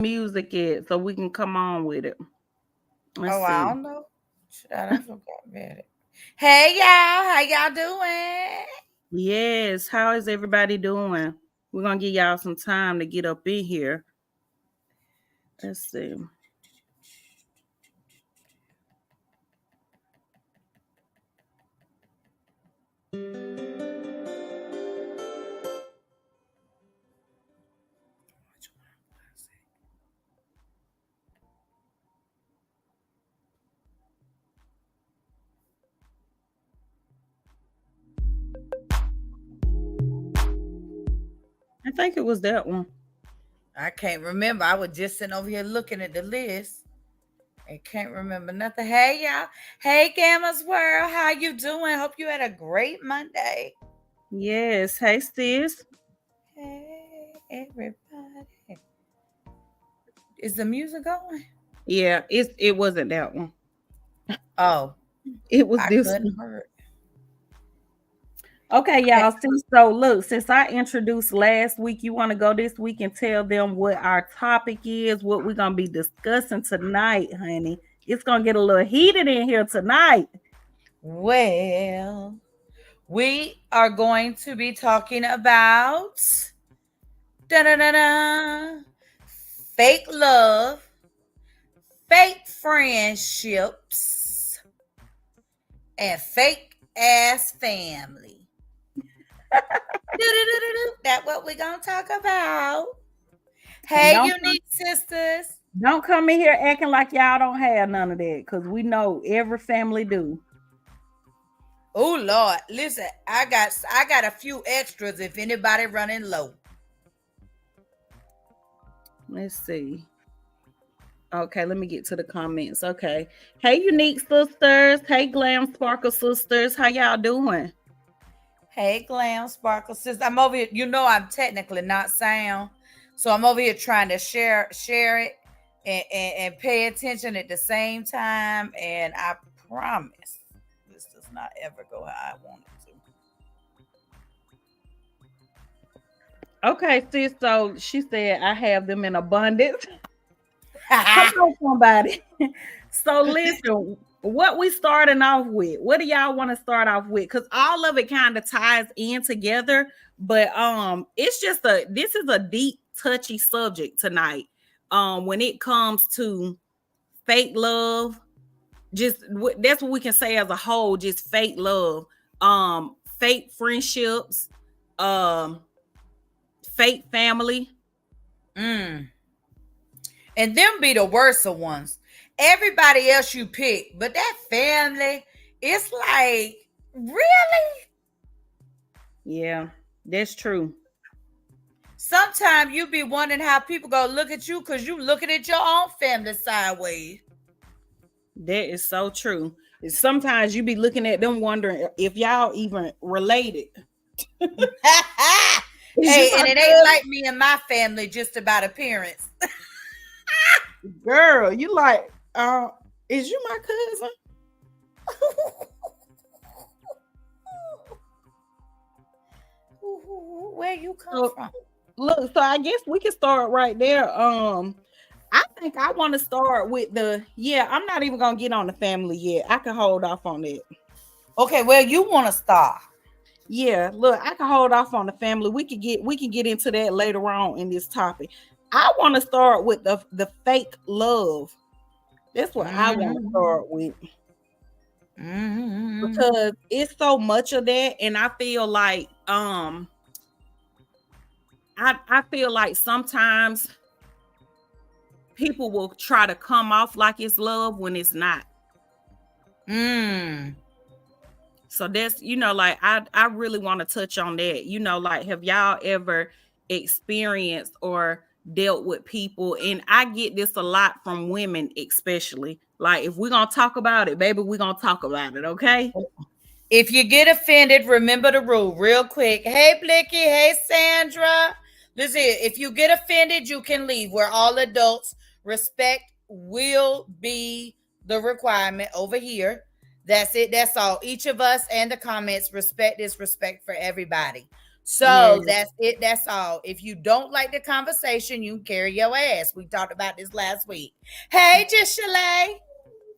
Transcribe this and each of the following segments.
music is so we can come on with it. Let's Oh, I see. don't know. Shit, I done forgot about it. Hey y'all, how y'all doing? Yes, how is everybody doing? We're gonna give y'all some time to get up in here. Let's see. I think it was that one. I can't remember. I was just sitting over here looking at the list. I can't remember nothing. Hey y'all. Hey Gamma's World. How you doing? Hope you had a great Monday. Yes. Hey sis. Hey everybody. Is the music going? Yeah, it wasn't that one. Oh, It was I this couldn't one. hear. Okay, Hey, y'all. See, so look, since I introduced last week, you want to go this week and tell them what our topic is, what we're gonna be discussing tonight, honey. It's gonna get a little heated in here tonight. well, we are going to be talking about da-da-da-da, fake love, fake friendships, and fake ass family. That's what we're going to talk about. And Hey, unique sisters. don't come in here acting like y'all don't have none of that, because we know every family do. Oh Lord, listen, I got a few extras if anybody running low. Let's see. Okay, let me get to the comments. Okay. Hey, unique sisters. Hey, glam sparkle sisters. How y'all doing? Hey, Glam Sparkle Sister. I'm over here. You know I'm technically not sound. So I'm over here trying to share it and pay attention at the same time. And I promise this does not ever go how I want it Okay, sis. So she said I have them in abundance. Come to. on, somebody. So listen, what we starting off with? What do y'all want to start off with? Because all of it kind of ties in together, but it's just this is a deep, touchy subject tonight. When it comes to fake love, just that's what we can say as a whole, just fake love, fake friendships, um, fake family. Mm. And them be the worst of ones. Everybody else you pick, but that family, it's like, really? Yeah, that's true. Sometimes you be wondering how people go look at you because you looking at your own family sideways. That is so true. Sometimes you be looking at them wondering if y'all even related. Is you Hey, my and it ain't cousin? like me and my family just about appearance. Girl, you like, is you my cousin? Where you come So from? look, so I guess we can start right there. I think I want to start with I'm not even gonna get on the family yet. I can hold off on that. Okay, well, you want to start. Yeah, look, I can hold off on the family. We can get into that later on in this topic. I want to start with the fake love. That's what I want to Mm-hmm. start with Mm-hmm. because it's so much of that, and I feel like I feel like sometimes people will try to come off like it's love when it's not. Mm. So that's, like I really want to touch on that. Like, have y'all ever experienced or dealt with people? And I get this a lot from women, especially. Like, if we're gonna talk about it, baby, we're gonna talk about it, okay? If you get offended, remember the rule real quick. Hey, Blicky. Hey, Sandra. Listen, if you get offended, you can leave. We're all adults. Respect will be the requirement over here. That's it. That's all. Each of us and the comments, respect is respect for everybody. So that's it. That's all. If you don't like the conversation, you can carry your ass. We talked about this last week. Hey, Just Shalay.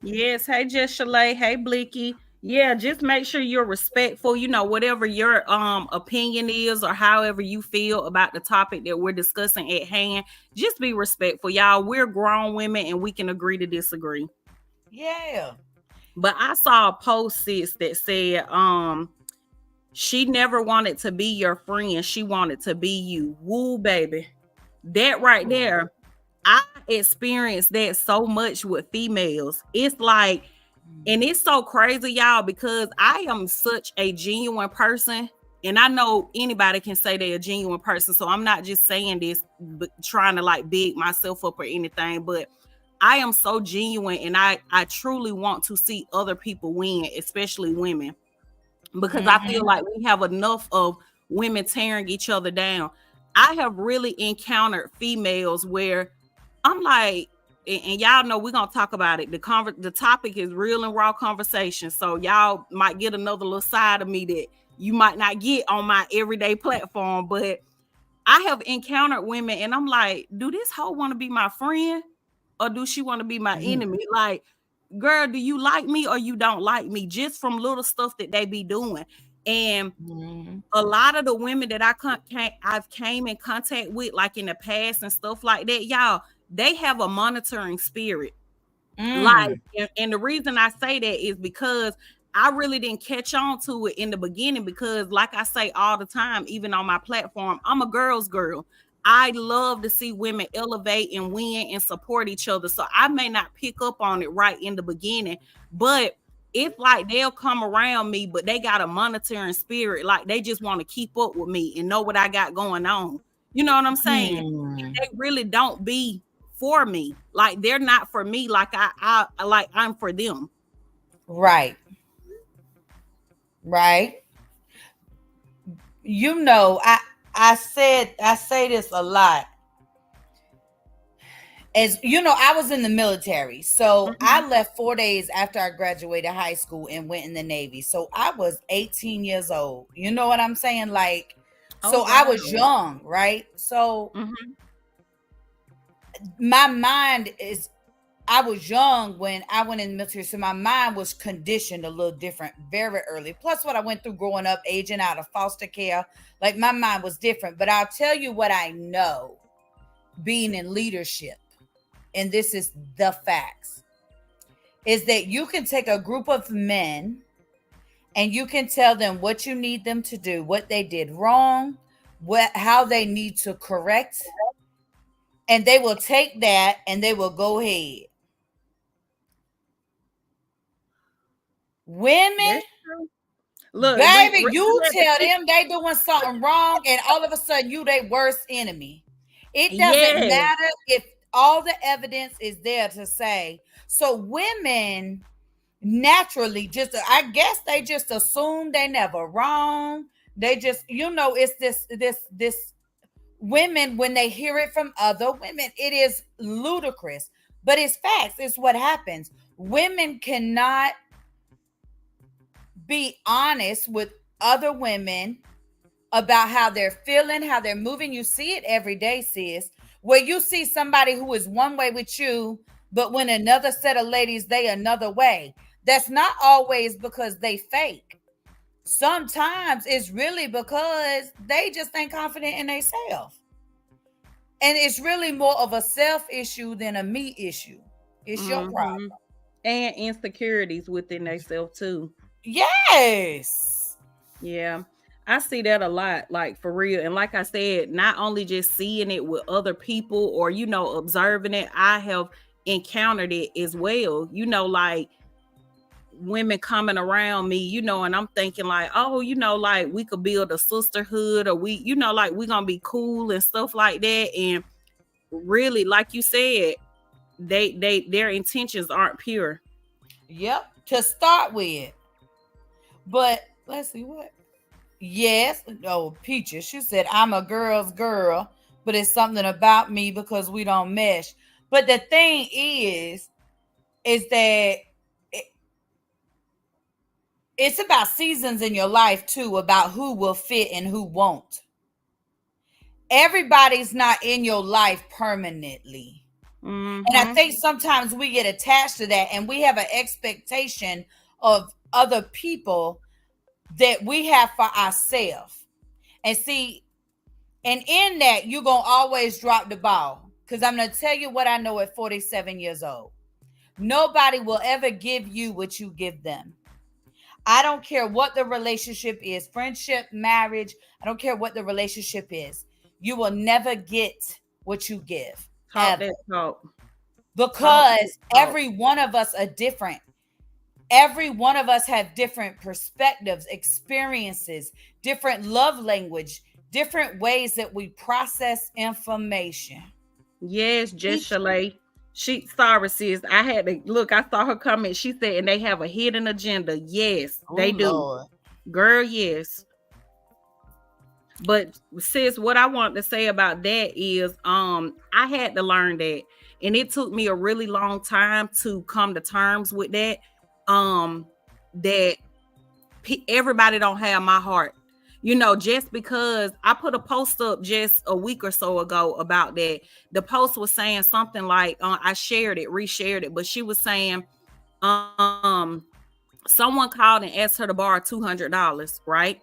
Yes. Hey, Just Shalay. Hey, Blicky. Yeah, just make sure you're respectful. You know, whatever your opinion is or however you feel about the topic that we're discussing at hand, just be respectful, y'all. We're grown women and we can agree to disagree. Yeah. But I saw a post, sis, that said, she never wanted to be your friend. She wanted to be you. Woo, baby. That right there, I experienced that so much with females. It's like, and it's so crazy, y'all, because I am such a genuine person. And I know anybody can say they're a genuine person. So I'm not just saying this, but trying to like big myself up or anything. But I am so genuine, and I truly want to see other people win, especially women, because I feel like we have enough of women tearing each other down. I have really encountered females where I'm like, and y'all know we're gonna talk about it. The topic is real and raw conversation, so y'all might get another little side of me that you might not get on my everyday platform. But I have encountered women, and I'm like, do this hoe want to be my friend, or do she want to be my enemy? Like, girl, do you like me or you don't like me? Just from little stuff that they be doing. And a lot of the women that I've came in contact with, like in the past and stuff like that, y'all, they have a monitoring spirit. Like, and the reason I say that is because I really didn't catch on to it in the beginning, because like I say all the time, even on my platform, I'm a girl's girl. I love to see women elevate and win and support each other. So I may not pick up on it right in the beginning, but it's like they'll come around me, but they got a monitoring spirit. Like they just want to keep up with me and know what I got going on. You know what I'm saying? They really don't be for me. Like they're not for me. Like I like I'm for them. Right. You know, I say this a lot. As you know, I was in the military. So I left 4 days after I graduated high school and went in the Navy. So I was 18 years old. You know what I'm saying? Like, so I was young, right? So my mind is, I was young when I went in the military, so my mind was conditioned a little different very early. Plus, what I went through growing up, aging out of foster care, like my mind was different. But I'll tell you what I know, being in leadership, and this is the facts, is that you can take a group of men and you can tell them what you need them to do, what they did wrong, how they need to correct, and they will take that and they will go ahead. Women, look, baby, you tell them they doing something wrong, and all of a sudden you their worst enemy. It doesn't matter if all the evidence is there to say. So women naturally just, I guess they just assume they never wrong. They just, you know, it's this women, when they hear it from other women, it is ludicrous, but it's facts. It's what happens. Women cannot be honest with other women about how they're feeling, how they're moving. You see it every day, sis, where you see somebody who is one way with you, but when another set of ladies, they another way. That's not always because they fake. Sometimes it's really because they just ain't confident in themselves. And it's really more of a self issue than a me issue. It's your problem. And insecurities within themselves too. Yes. Yeah. I see that a lot, like for real. And like I said, not only just seeing it with other people or, you know, observing it, I have encountered it as well. You know, like women coming around me, you know, and I'm thinking like, oh, you know, like we could build a sisterhood, or we, you know, like we're gonna be cool and stuff like that. And really, like you said, their intentions aren't pure. Yep, to start with. But let's see what. Yes, oh, Peaches, she said, I'm a girl's girl, but it's something about me because we don't mesh. But the thing is that it's about seasons in your life too, about who will fit and who won't. everybody's not in your life permanently. And I think sometimes we get attached to that, and we have an expectation of other people that we have for ourselves. And see, and in that, you're going to always drop the ball. Because I'm going to tell you what I know at 47 years old. Nobody will ever give you what you give them. I don't care what the relationship is, friendship, marriage. I don't care what the relationship is. You will never get what you give. Because every one of us are different. Every one of us have different perspectives, experiences, different love language, different ways that we process information. Yes, Jess Chalet. Sorry, sis. I had to look. I saw her comment. She said, and they have a hidden agenda. Yes, they do. Lord. Girl, yes. But sis, what I want to say about that is, I had to learn that, and it took me a really long time to come to terms with that. That everybody don't have my heart. You know, just because I put a post up just a week or so ago about that, the post was saying something like, I reshared it, but she was saying, someone called and asked her to borrow $200, right?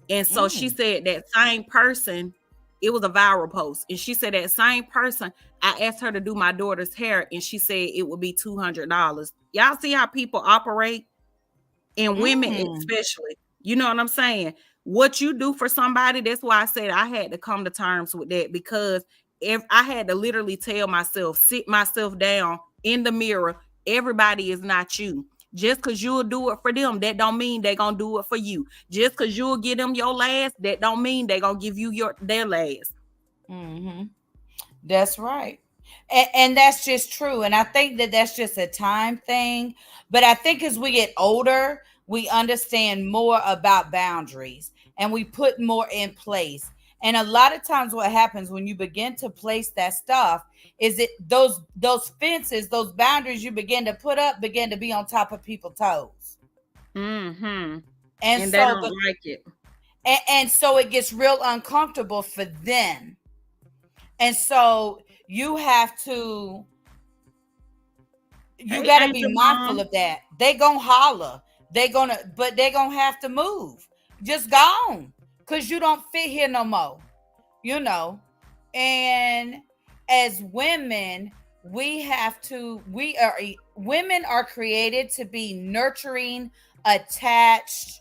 And so she said that same person, it was a viral post, and she said that same person, I asked her to do my daughter's hair, and she said it would be $200. Y'all see how people operate? And women especially, you know what I'm saying? What you do for somebody, that's why I said I had to come to terms with that, because if I had to literally tell myself, sit myself down in the mirror, everybody is not you. Just because you'll do it for them, that don't mean they're going to do it for you. Just because you'll give them your last, that don't mean they're going to give you their last. That's right. And that's just true. And I think that that's just a time thing. But I think as we get older, we understand more about boundaries and we put more in place. And a lot of times what happens when you begin to place that stuff is it those fences, those boundaries you begin to put up begin to be on top of people's toes. And so they don't like it. And so it gets real uncomfortable for them. And so you have to, you got to be mindful of that. They gonna holler. But they gonna have to move. Just go on. Because you don't fit here no more. You know. And as women, women are created to be nurturing, attached,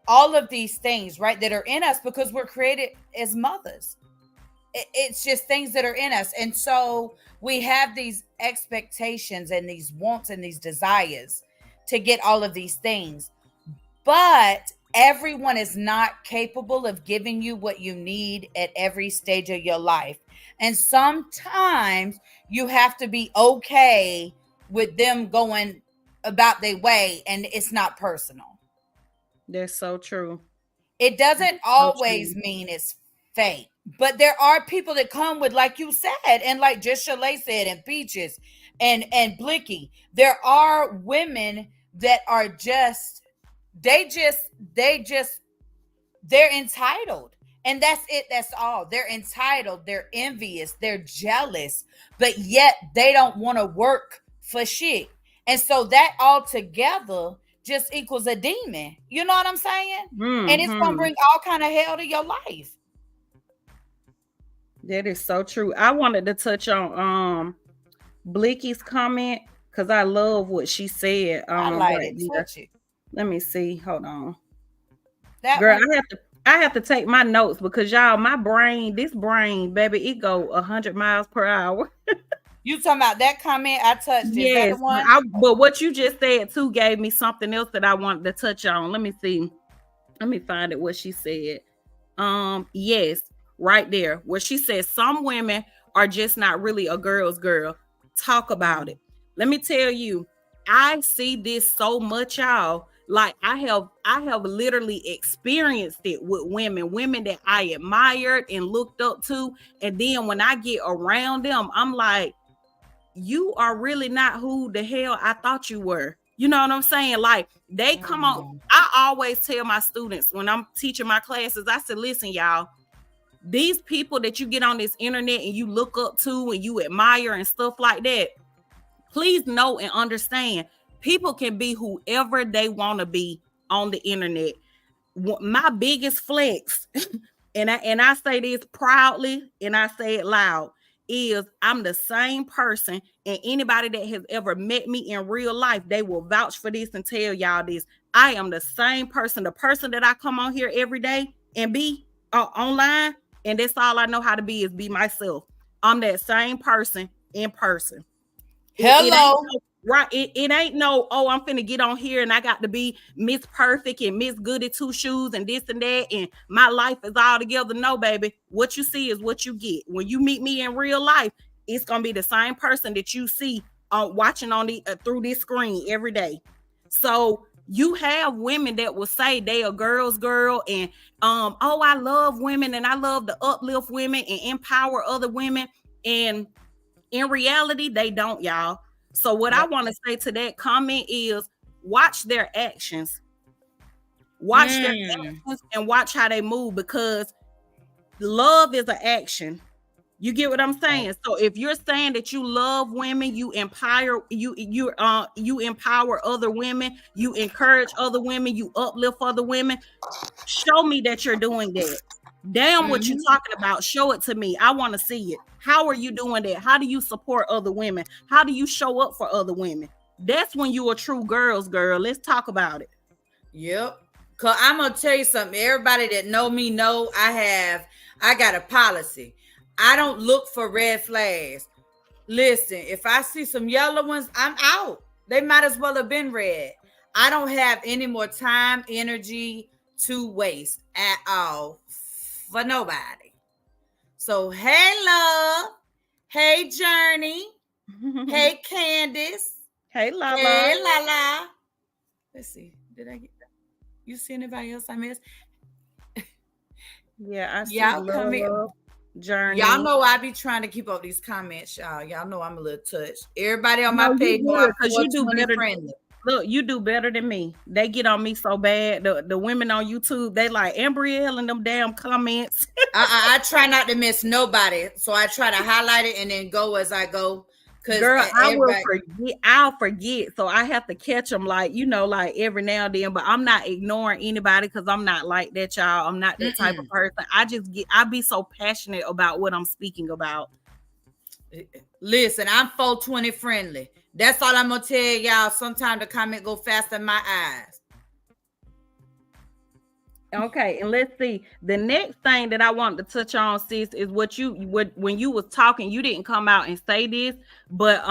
all of these things, right, that are in us because we're created as mothers. It's just things that are in us. And so we have these expectations and these wants and these desires to get all of these things. But everyone is not capable of giving you what you need at every stage of your life. And sometimes you have to be okay with them going about their way and it's not personal. That's so true. It doesn't always mean it's fake. But there are people that come with, like you said, and like just Chalet said, and Peaches and Blicky. There are women that are they're entitled. And that's it. That's all. They're entitled. They're envious. They're jealous. But yet they don't want to work for shit. And so that all together just equals a demon. You know what I'm saying? And it's going to bring all kind of hell to your life. That is so true. I wanted to touch on Blicky's comment because I love what she said. I like it. Touch it. Let me see. Hold on. Girl, I have to take my notes because y'all, this brain, baby, it go 100 miles per hour. You talking about that comment I touched? Yes, is that the one? But what you just said too gave me something else that I wanted to touch on. Let me see. Let me find it. What she said. Yes. Right there, where she says some women are just not really a girl's girl. Talk about it. Let me tell you, I see this so much, y'all. Like I have literally experienced it with women that I admired and looked up to. And then when I get around them, I'm like, you are really not who the hell I thought you were. You know what I'm saying? Like they come on. I always tell my students when I'm teaching my classes, I said, listen, y'all, these people that you get on this internet and you look up to and you admire and stuff like that, please know and understand, people can be whoever they want to be on the internet. My biggest flex, and I say this proudly and I say it loud, is I'm the same person, and anybody that has ever met me in real life, they will vouch for this and tell y'all this. I am the same person, the person that I come on here every day and be online, and that's all I know how to be, is be myself. I'm that same person in person. Hello. It ain't no, oh, I'm finna get on here and I got to be Miss Perfect and Miss Goody Two Shoes and this and that, and my life is all together. No, baby. What you see is what you get. When you meet me in real life, it's gonna be the same person that you see watching on the through this screen every day. So you have women that will say they a girl's girl and oh, I love women and I love to uplift women and empower other women, and in reality, they don't, y'all. So what I want to say to that comment is, watch their actions. Watch their actions and watch how they move, because love is an action. You get what I'm saying? So if you're saying that you love women, you empower other women, you encourage other women, you uplift other women, show me that you're doing that. Damn, what you talking about? Show it to me. I want to see it. How are you doing that? How do you support other women? How do you show up for other women? That's when you a true girl's girl. Let's talk about it. Yep. Cause I'm gonna tell you something. Everybody that know me know I got a policy. I don't look for red flags. Listen, if I see some yellow ones, I'm out. They might as well have been red. I don't have any more time, energy to waste at all for nobody. So, hey, love. Hey, Journey. Hey, Candace. Hey, Lala. Hey, Lala. Let's see. Did I get that? You see anybody else I missed? Yeah, I see. Y'all come in. Journey. Y'all know I be trying to keep up these comments, y'all. Y'all know I'm a little touched. Everybody on my page, because you do better. Look, you do better than me. They get on me so bad. The women on YouTube, they like Ambrielle and them damn comments. I try not to miss nobody, so I try to highlight it and then go as I go. Girl, I will forget. I'll forget, so I have to catch them, like, you know, like every now and then. But I'm not ignoring anybody, because I'm not like that, y'all. I'm not that type of person. I be so passionate about what I'm speaking about. Listen, I'm 420 friendly. That's all I'm gonna tell y'all. Sometimes the comment go faster than my eyes. Okay, and let's see. The next thing that I want to touch on, sis, is when you was talking, you didn't come out and say this, but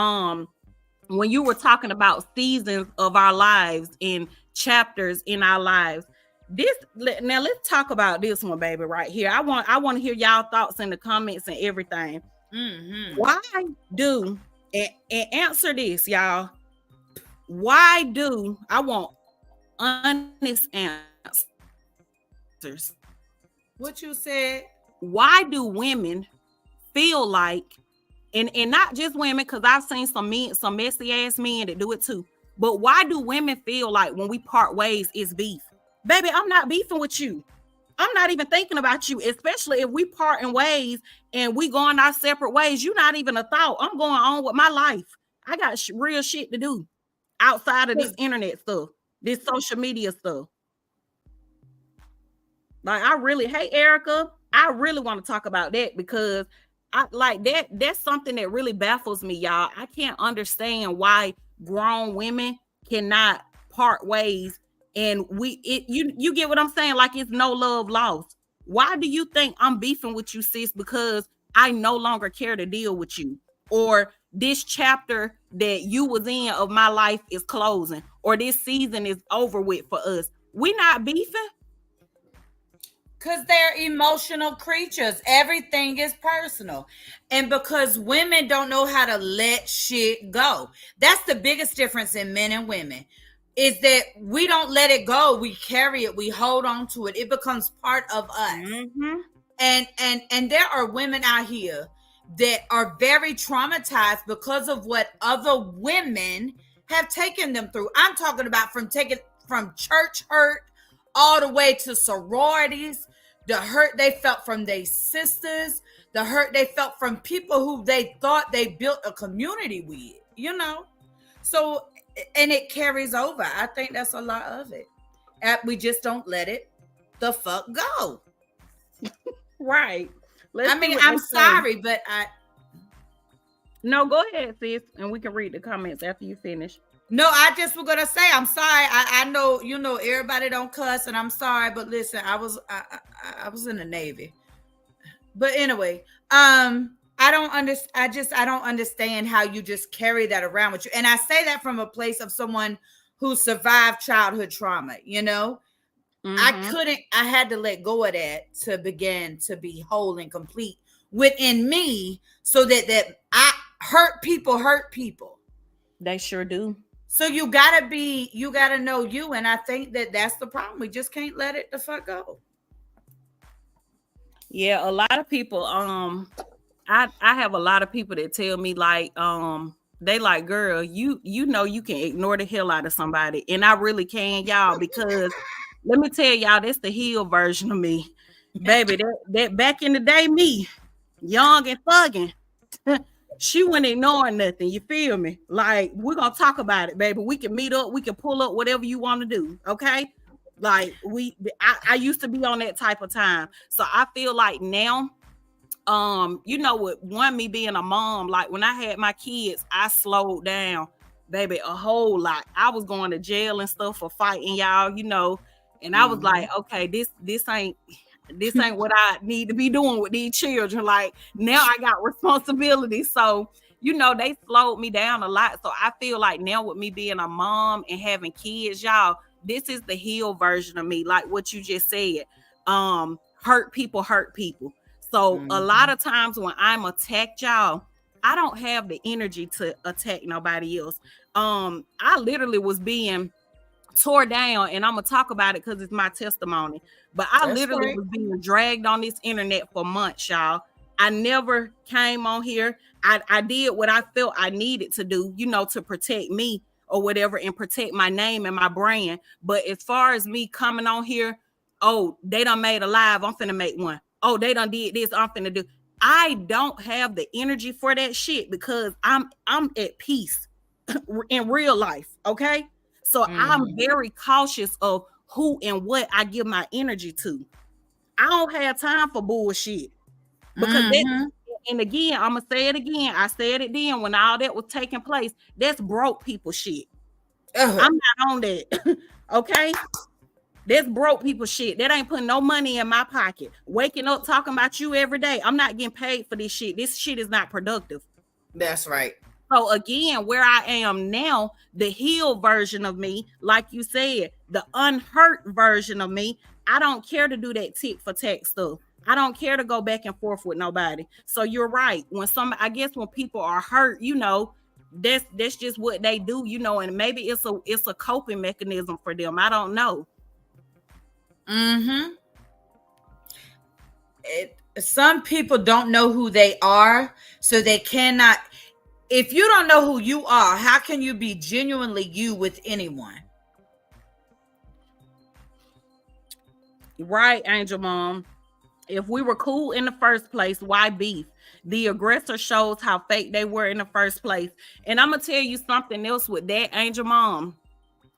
when you were talking about seasons of our lives and chapters in our lives. Now let's talk about this one, baby, right here. I want to hear y'all thoughts in the comments and everything. Why do and answer this, y'all? Why do I want honest answers? What you said? Why do women feel like, and not just women, because I've seen some messy ass men that do it too, but why do women feel like when we part ways it's beef? Baby, I'm not beefing with you. I'm not even thinking about you, especially if we part in ways and we going our separate ways. You're not even a thought. I'm going on with my life. I got real shit to do outside of this internet stuff, this social media stuff. Like, hey, Erica, I really want to talk about that, because I like that. That's something that really baffles me, y'all. I can't understand why grown women cannot part ways, and you get what I'm saying? Like, it's no love lost. Why do you think I'm beefing with you, sis? Because I no longer care to deal with you, or this chapter that you was in of my life is closing, or this season is over with for us. We not beefing. Because they're emotional creatures. Everything is personal. And because women don't know how to let shit go. That's the biggest difference in men and women, is that we don't let it go. We carry it. We hold on to it. It becomes part of us. And there are women out here that are very traumatized because of what other women have taken them through. I'm talking about from church hurt all the way to sororities, the hurt they felt from their sisters, the hurt they felt from people who they thought they built a community with, you know. So, and it carries over. I think that's a lot of it. We just don't let it the fuck go. Right. I'm sorry, but No, go ahead, sis, and we can read the comments after you finish. No, I just was gonna say I'm sorry. I know, you know, everybody don't cuss, and I'm sorry, but listen, I was in the Navy. But anyway, I don't understand how you just carry that around with you. And I say that from a place of someone who survived childhood trauma, you know. I had to let go of that to begin to be whole and complete within me, so that I hurt people. They sure do. So you gotta know you, and I think that's the problem. We just can't let it the fuck go. Yeah, a lot of people. I have a lot of people that tell me like, they like, girl, you know you can ignore the hell out of somebody, and I really can, y'all, because let me tell y'all, that's the heel version of me, baby. That back in the day, me, young and thugging. She wasn't ignoring nothing. You feel me? Like, we're gonna talk about it, baby. We can meet up, we can pull up, whatever you want to do. Okay. Like I used to be on that type of time. So I feel like now, you know what, me being a mom, like when I had my kids, I slowed down, baby, a whole lot. I was going to jail and stuff for fighting, y'all, you know, and I was like, okay, this ain't what I need to be doing with these children. Like, now I got responsibility. So, you know, they slowed me down a lot. So I feel like now with me being a mom and having kids, y'all, this is the heal version of me. Like what you just said, hurt people. So a lot of times when I'm attacked, y'all, I don't have the energy to attack nobody else. I literally was being tore down, and I'm gonna talk about it because it's my testimony. But I literally was being dragged on this internet for months, y'all. I never came on here. I did what I felt I needed to do, you know, to protect me or whatever, and protect my name and my brand. But as far as me coming on here, oh, they done made a live, I'm finna make one. Oh, they done did this, I'm finna do. I don't have the energy for that shit, because I'm at peace in real life, okay? So I'm very cautious of who and what I give my energy to. I don't have time for bullshit, because and again, I'm gonna say it again. I said it then when all that was taking place. That's broke people shit. I'm not on that. Okay, that's broke people shit. That ain't putting no money in my pocket. Waking up talking about you every day. I'm not getting paid for this shit. This shit is not productive. That's right. So again, where I am now, the healed version of me, like you said, the unhurt version of me, I don't care to do that tick for tack stuff. I don't care to go back and forth with nobody. So you're right. I guess when people are hurt, you know, that's just what they do, you know, and maybe it's a coping mechanism for them. I don't know. Some people don't know who they are, so they cannot. If you don't know who you are, how can you be genuinely you with anyone? Right, Angel Mom. If we were cool in the first place, why beef? The aggressor shows how fake they were in the first place. And I'm going to tell you something else with that, Angel Mom,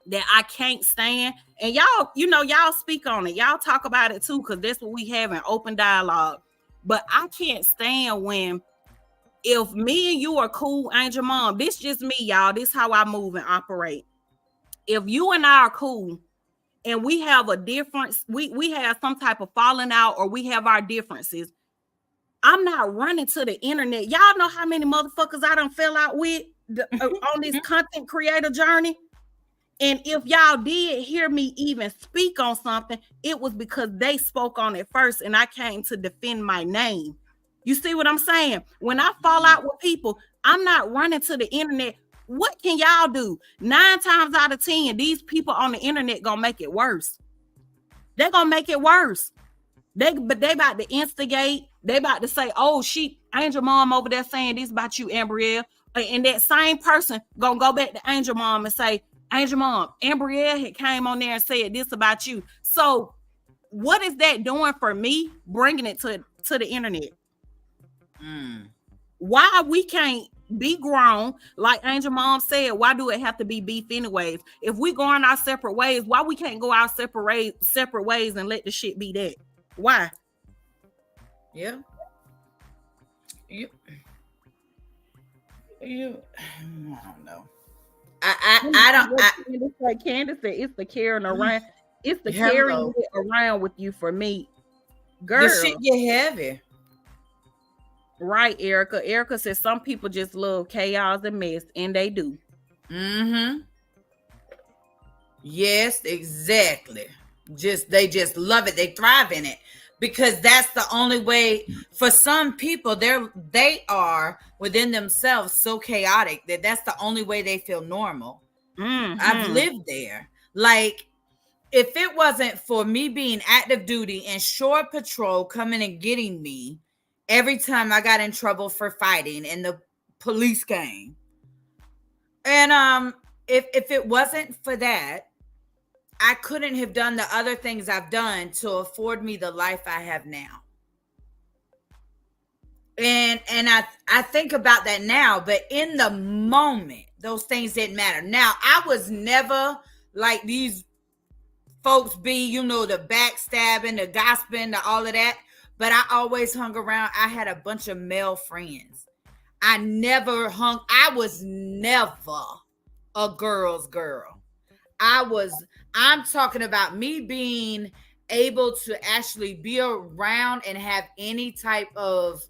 that I can't stand. And y'all, you know, y'all speak on it. Y'all talk about it too, because that's what we have in open dialogue. But I can't stand when, if me and you are cool, Angel Mom, this just me, y'all. This how I move and operate. If you and I are cool and we have a difference, we have some type of falling out, or we have our differences, I'm not running to the internet. Y'all know how many motherfuckers I done fell out with on this content creator journey. And if y'all did hear me even speak on something, it was because they spoke on it first, and I came to defend my name. You see what I'm saying? When I fall out with people, I'm not running to the internet. What can y'all do? 9 times out of 10, these people on the internet gonna make it worse. They're gonna make it worse. They about to instigate. They about to say, oh, Angel Mom over there saying this about you, Ambrielle. And that same person gonna go back to Angel Mom and say, Angel Mom, Ambrielle had came on there and said this about you. So what is that doing for me? Bringing it to the internet. Why we can't be grown, like Angel Mom said? Why do it have to be beef anyways? If we going our separate ways, why we can't go our separate ways and let the shit be that? Why? Yeah. You I don't know. Like Candace said, it's the carrying around. It's the carrying it around with you for me, girl. The shit get heavy. Right, Erica. Erica says some people just love chaos and mess, and they do. Yes, exactly. They just love it. They thrive in it because that's the only way. For some people, they are within themselves so chaotic that that's the only way they feel normal. I've lived there. Like, if it wasn't for me being active duty and shore patrol coming and getting me every time I got in trouble for fighting and the police came. And if it wasn't for that, I couldn't have done the other things I've done to afford me the life I have now. And I think about that now, but in the moment, those things didn't matter. Now, I was never like these folks be, the backstabbing, the gossiping, all of that. But I always hung around. I had a bunch of male friends. I was never a girl's girl. I'm talking about me being able to actually be around and have any type of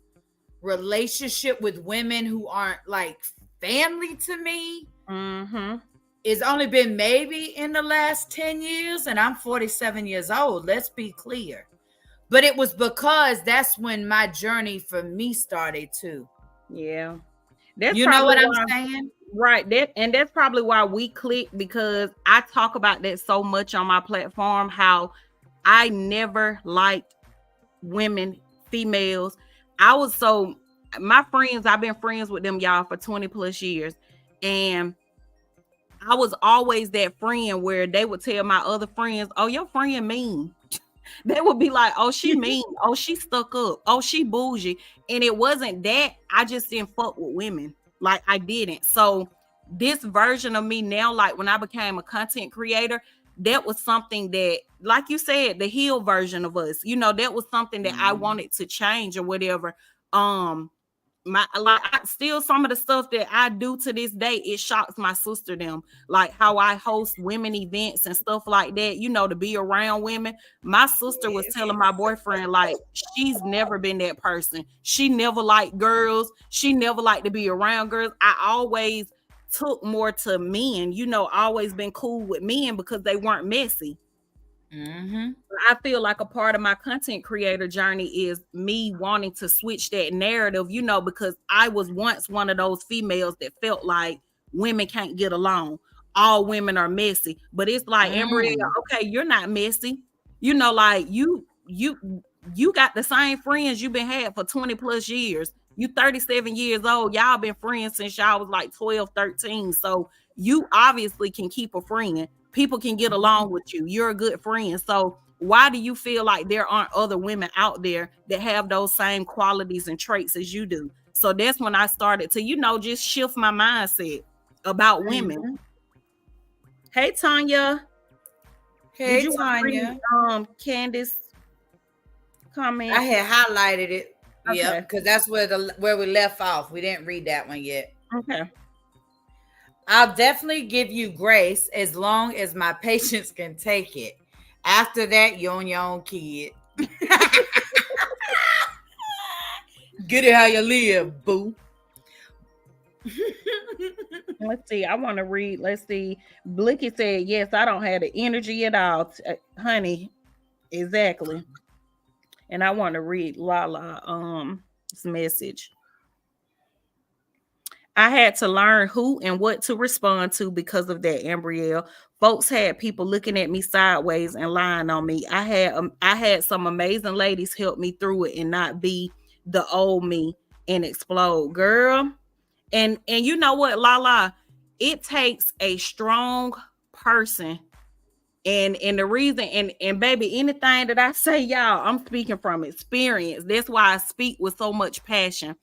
relationship with women who aren't like family to me. It's only been maybe in the last 10 years, and I'm 47 years old. Let's be clear. But it was because that's when my journey for me started too. Yeah. You know what I'm saying? Right. That's probably why we click, because I talk about that so much on my platform, how I never liked women, females. My friends, I've been friends with them, y'all, for 20 plus years. And I was always that friend where they would tell my other friends, oh, your friend mean. They would be like, oh, she mean. Oh, she stuck up. Oh, she bougie. And it wasn't that. I just didn't fuck with women. Like, I didn't. So this version of me now, like when I became a content creator, that was something that, like you said, the heel version of us, that was something that I wanted to change or whatever. Still some of the stuff that I do to this day, it shocks my sister them, like how I host women events and stuff like that, to be around women. My sister was telling my boyfriend, like, she's never been that person. She never liked girls. She never liked to be around girls. I always took more to men, always been cool with men because they weren't messy. I feel like a part of my content creator journey is me wanting to switch that narrative, because I was once one of those females that felt like women can't get along. All women are messy. But it's like, Amber, okay, you're not messy. Like you got the same friends you've been had for 20 plus years. You 37 years old. Y'all been friends since y'all was like 12, 13. So you obviously can keep a friend. People can get along with you. You're a good friend. So why do you feel like there aren't other women out there that have those same qualities and traits as you do? So that's when I started to, just shift my mindset about women. Hey, Tanya. Hey, Tanya. Candace comment. I had highlighted it. Okay. Yeah, because that's where we left off. We didn't read that one yet. Okay. I'll definitely give you grace as long as my patience can take it. After that, you're on your own, kid. Get it how you live, boo. Let's see. I want to read. Let's see. Blicky said, yes, I don't have the energy at all. Honey, exactly. And I want to read Lala's message. I had to learn who and what to respond to because of that, Ambrielle. Folks had people looking at me sideways and lying on me. I had some amazing ladies help me through it and not be the old me and explode, girl. And you know what, Lala? It takes a strong person And the reason, and baby, anything that I say, y'all, I'm speaking from experience. That's why I speak with so much passion.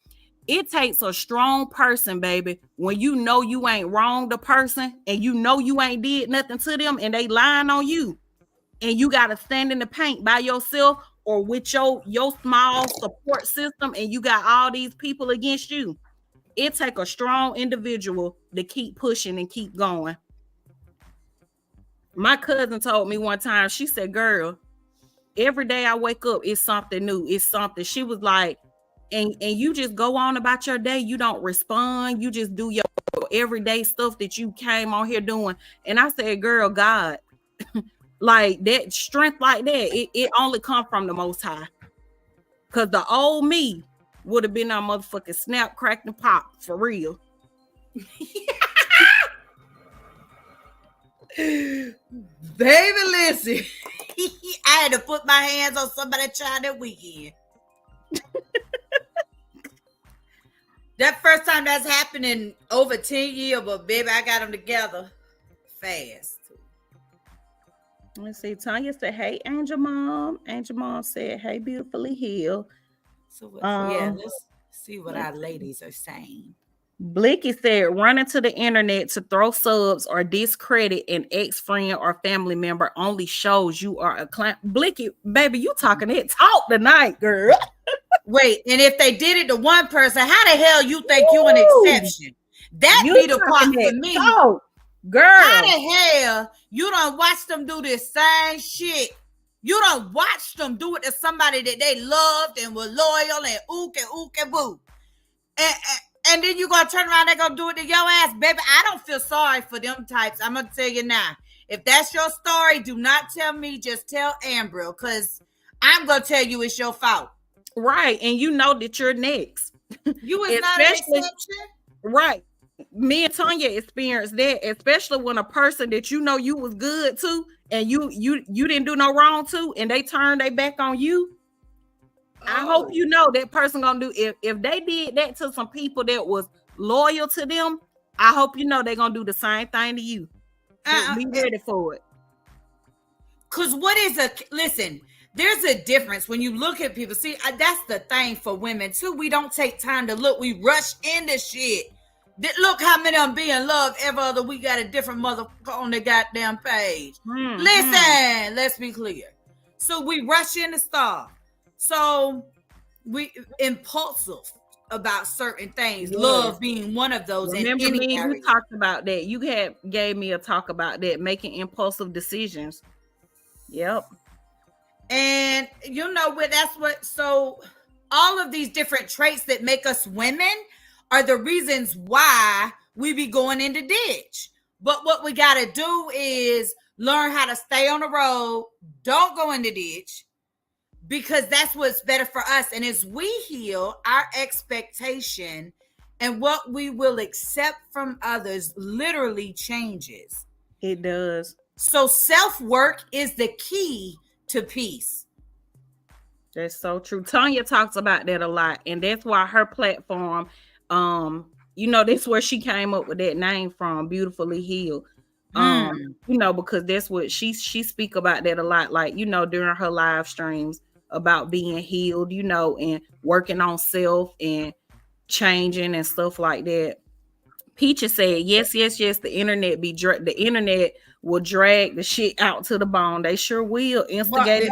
It takes a strong person, baby, when you know you ain't wronged the person and you know you ain't did nothing to them and they lying on you. And you got to stand in the paint by yourself or with your small support system, and you got all these people against you. It take a strong individual to keep pushing and keep going. My cousin told me one time, she said, girl, every day I wake up, it's something new. It's something. She was like, and you just go on about your day. You don't respond. You just do your everyday stuff that you came on here doing. And I said, girl, God, like that strength like that, it only come from the Most High. Because the old me would have been on motherfucking snap, crack, and pop for real. Baby, listen. I had to put my hands on somebody child that weekend. That first time that's happening over 10 years, but baby, I got them together fast. Let's see. Tanya said, hey, Angel Mom. Angel Mom said, hey, beautifully healed. So yeah, let's see what our ladies are saying. Blicky said, running to the internet to throw subs or discredit an ex-friend or family member only shows you are a client. Blicky, baby, you talking that talk tonight, girl. Wait, and if they did it to one person, how the hell you think you an exception? That you be the part for me. Talk, girl. How the hell you don't watch them do this same shit? You don't watch them do it to somebody that they loved and were loyal and ook and boo. And then you gonna turn around, they gonna do it to your ass, baby. I don't feel sorry for them types. I'm gonna tell you now. If that's your story, do not tell me. Just tell Amber, because I'm gonna tell you it's your fault. Right, and you know that you're next. You is not an exception. Right. Me and Tanya experienced that, especially when a person that you know you was good to and you didn't do no wrong to, and they turned their back on you. I hope you know that person gonna do if they did that to some people that was loyal to them. I hope you know they're gonna do the same thing to you. Be ready for it. Cause listen, there's a difference when you look at people. See, that's the thing for women too. We don't take time to look. We rush into shit. Look how many of them be in love every other week. Got a different motherfucker on the goddamn page. Listen, let's be clear. So we rush into stuff. So we impulsive about certain things. Yes. Love being one of those. Remember me, we talked about that. You gave me a talk about that, making impulsive decisions. Yep. And you know what? So all of these different traits that make us women are the reasons why we be going in the ditch. But what we got to do is learn how to stay on the road. Don't go in the ditch, because that's what's better for us. And as we heal, our expectation and what we will accept from others literally changes. It does. So self-work is the key to peace. That's so true. Tanya talks about that a lot, and that's why her platform, that's where she came up with that name from, Beautifully Healed. Because that's what she speak about that a lot, like, during her live streams about being healed, and working on self and changing and stuff like that. Peaches said, yes, the internet will drag the shit out to the bone. They sure will. Instigate it,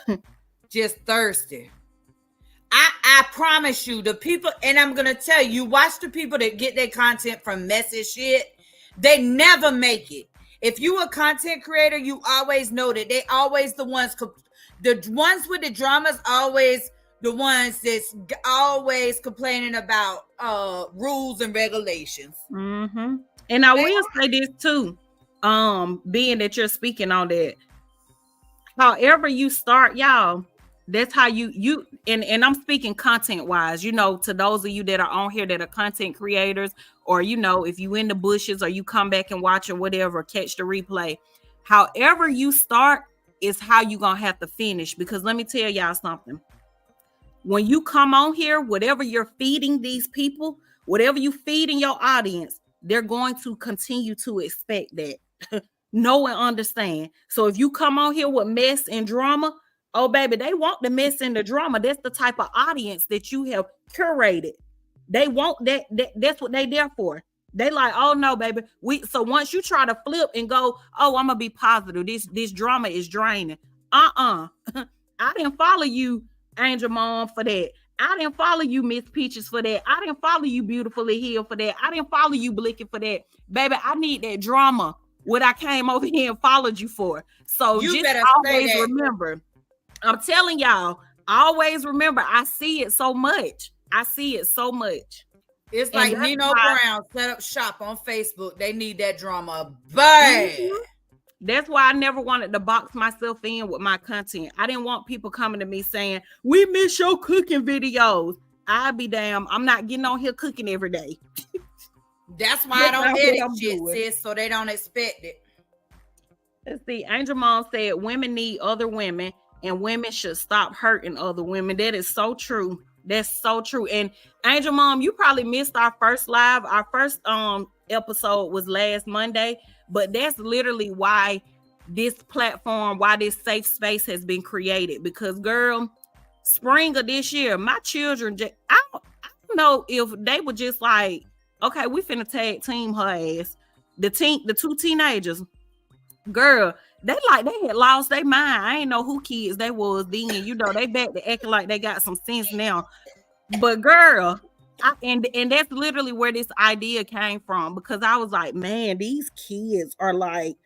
baby. Just thirsty. I promise you, the people, and I'm gonna tell you, watch the people that get their content from messy shit. They never make it. If you a content creator, you always know that they always the ones with the dramas, always the ones that's always complaining about rules and regulations. Mm-hmm. And I will say this too, being that you're speaking on that, however you start, y'all, that's how you and I'm speaking content wise, to those of you that are on here that are content creators, or if you in the bushes or you come back and watch or whatever, catch the replay. However you start is how you gonna have to finish, because let me tell y'all something. When you come on here, whatever you're feeding these people, whatever you feed in your audience, they're going to continue to expect that. know and understand. So if you come on here with mess and drama, oh baby, they want the mess and the drama. That's the type of audience that you have curated. They want that's what they there for. They like, oh no, baby. So once you try to flip and go, oh, I'm gonna be positive. This drama is draining. I didn't follow you, Angel Mom, for that. I didn't follow you, Miss Peaches, for that. I didn't follow you, Beautifully Healed, for that. I didn't follow you, Blicky, for that. Baby, I need that drama. What I came over here and followed you for. So you just always remember. I'm telling y'all, always remember, I see it so much. I see it so much. It's like Nino Brown set up shop on Facebook. They need that drama bad. Mm-hmm. That's why I never wanted to box myself in with my content. I didn't want people coming to me saying, we miss your cooking videos. I'll be damn. I'm not getting on here cooking every day. That's why I don't edit shit, sis, so they don't expect it. Let's see. Angel Mom said women need other women and women should stop hurting other women. That is so true. That's so true. And Angel Mom, you probably missed our first live. Our first episode was last Monday, but that's literally why this platform, why this safe space has been created. Because girl, spring of this year, my children, I don't know if they were just like, okay, we finna tag team her ass. The two teenagers, girl, they had lost their mind. I ain't know who kids they was then. You know, they back to acting like they got some sense now. But girl, and that's literally where this idea came from, because I was like, man, these kids are like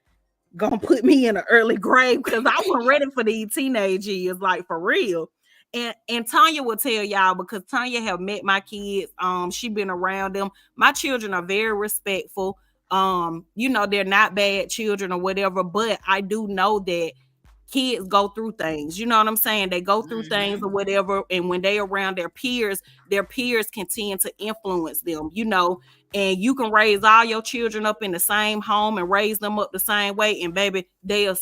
gonna put me in an early grave, because I wasn't ready for these teenage years, like for real. And Tanya will tell y'all, because Tanya have met my kids. She been around them. My children are very respectful. You know, they're not bad children or whatever, but I do know that kids go through things. You know what I'm saying? They go through things or whatever. And when they around their peers can tend to influence them, you know, and you can raise all your children up in the same home and raise them up the same way. And baby, they'll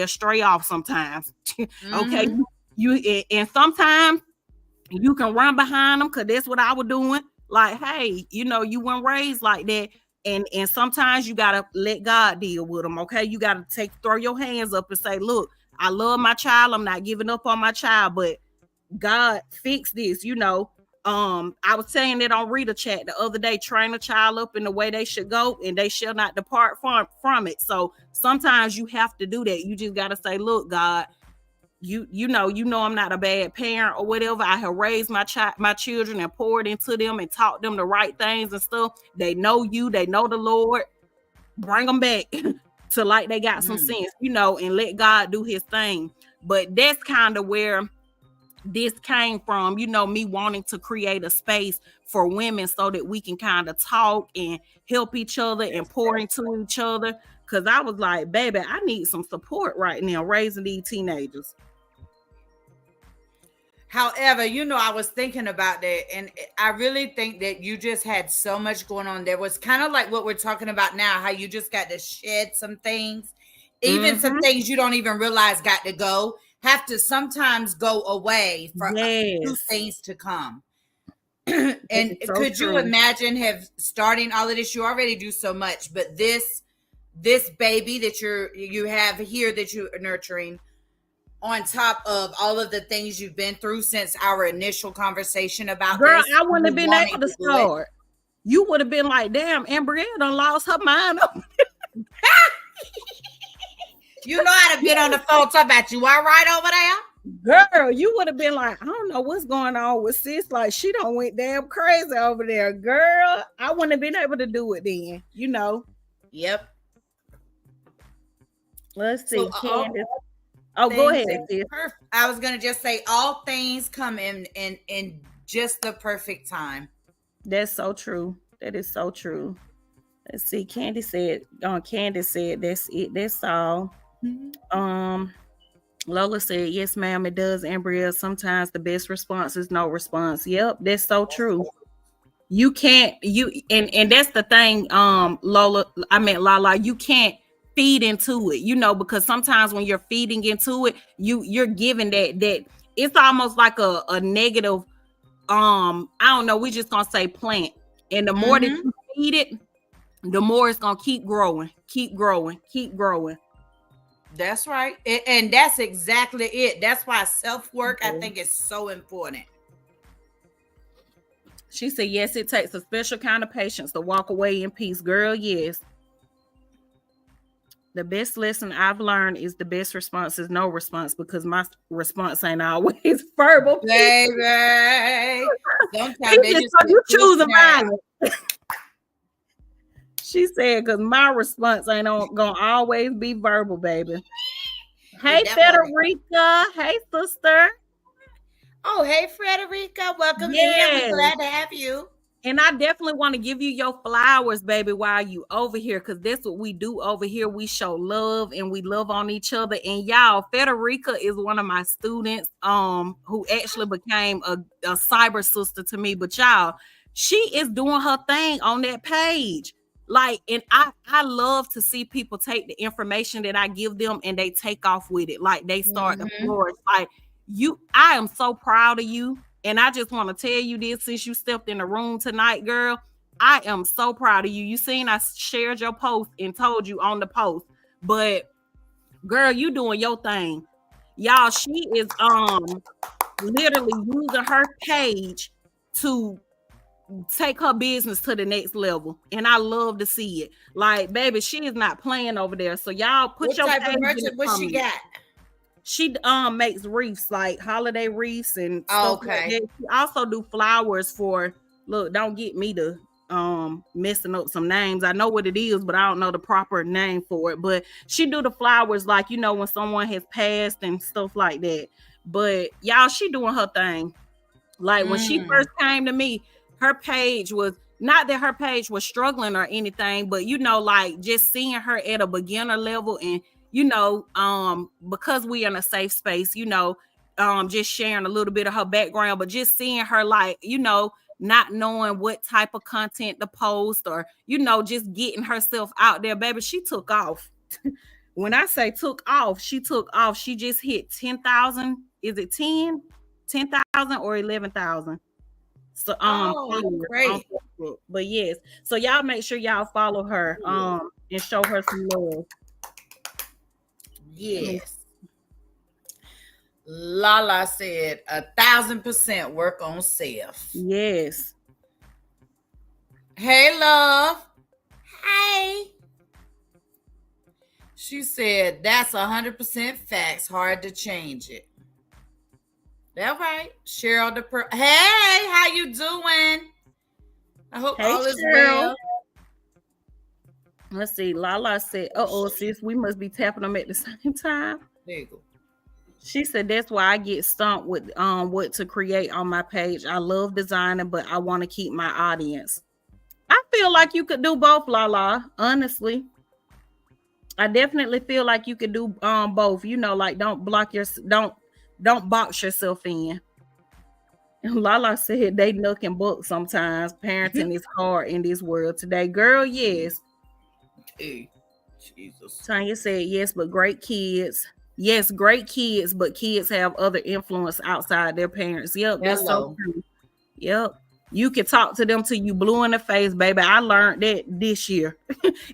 stray off sometimes. Okay. And sometimes you can run behind them, because that's what I was doing. Like, hey, you know, you weren't raised like that. And sometimes you gotta let God deal with them. Okay, you gotta throw your hands up and say, look, I love my child. I'm not giving up on my child, but God fix this. You know, I was saying that on Reader Chat the other day, train a child up in the way they should go, and they shall not depart from it. So sometimes you have to do that. You just gotta say, look, God, you know I'm not a bad parent or whatever. I have raised my children and poured into them and taught them the right things and stuff. They know you, they know the Lord. Bring them back to like they got some sense, you know, and let God do his thing. But that's kind of where this came from, you know, me wanting to create a space for women so that we can kind of talk and help each other and pour into each other. Because I was like, baby, I need some support right now raising these teenagers. However, you know, I was thinking about that, and I really think that you just had so much going on. There was kind of like what we're talking about now, how you just got to shed some things, even some things you don't even realize got to go, have to sometimes go away for new things to come. And so could you imagine starting all of this? You already do so much, but this baby that you have here that you're nurturing, on top of all of the things you've been through since our initial conversation about girl, this, I wouldn't have been able to start. You would have been like, damn, Ambrielle done lost her mind. You know I'd have been on the phone talking about you all right over there. Girl, you would have been like, I don't know what's going on with sis. Like, she done went damn crazy over there. Girl, I wouldn't have been able to do it then, you know. Yep. Let's see, Candace. Go ahead. I was gonna just say all things come in just the perfect time. That's so true. That is so true. Let's see. Candace said that's it. That's all. Lola said, yes, ma'am, it does, Ambrielle. Sometimes the best response is no response. Yep, that's so true. You can't, and that's the thing, Lala, you can't feed into it, you know, because sometimes when you're feeding into it, you're giving that it's almost like a negative, I don't know, we just gonna say plant. And the more that you feed it, the more it's gonna keep growing, keep growing, keep growing. That's right. And that's exactly it. That's why self-work, I think, is so important. She said, yes, it takes a special kind of patience to walk away in peace. Girl, yes. The best lesson I've learned is the best response is no response, because my response ain't always verbal. Baby. Sometimes they just you choose a violence. She said, because my response ain't gonna always be verbal, baby. Hey, Federica. Hey, sister. Oh, hey, Frederica. Welcome in. We're glad to have you. And I definitely want to give you your flowers, baby, while you over here, because that's what we do over here. We show love and we love on each other. And y'all, Federica is one of my students who actually became a cyber sister to me. But y'all, she is doing her thing on that page. Like, and I love to see people take the information that I give them and they take off with it. Like, they start to flourish. Like, I am so proud of you. And I just want to tell you this, since you stepped in the room tonight, girl, I am so proud of you. You seen I shared your post and told you on the post, but girl, you doing your thing. Y'all, she is literally using her page to take her business to the next level. And I love to see it. Like, baby, she is not playing over there. So y'all put what your type of merchant what she got? She makes wreaths, like holiday wreaths and stuff like that. She also do flowers for, look, don't get me to messing up some names. I know what it is, but I don't know the proper name for it. But she do the flowers, like, you know, when someone has passed and stuff like that. But y'all, she doing her thing. Like, when she first came to me, her page was, not that her page was struggling or anything, but, you know, like, just seeing her at a beginner level, and you know, because we in a safe space, you know, just sharing a little bit of her background, but just seeing her, like, you know, not knowing what type of content to post, or, you know, just getting herself out there, baby, she took off. When I say took off, she took off. She just hit 10,000. Is it 10,000 or 11,000? So, great. But yes, so y'all make sure y'all follow her, and show her some love. Yes. Lala said 1,000% work on self. Yes. Hey, love. Hey. She said that's 100% facts. Hard to change it. All right. Cheryl hey, how you doing? I hope all is well. Let's see. Lala said, sis, we must be tapping them at the same time. There you go. She said, that's why I get stumped with what to create on my page. I love designing, but I want to keep my audience. I feel like you could do both, Lala. Honestly, I definitely feel like you could do both. You know, like, don't box yourself in. And Lala said they look and book sometimes. Parenting is hard in this world today. Girl, yes. Hey, Jesus. Tanya said, yes, but great kids. Yes, great kids, but kids have other influence outside their parents. Yep, that's so true. Yep. You can talk to them till you blue in the face, baby. I learned that this year.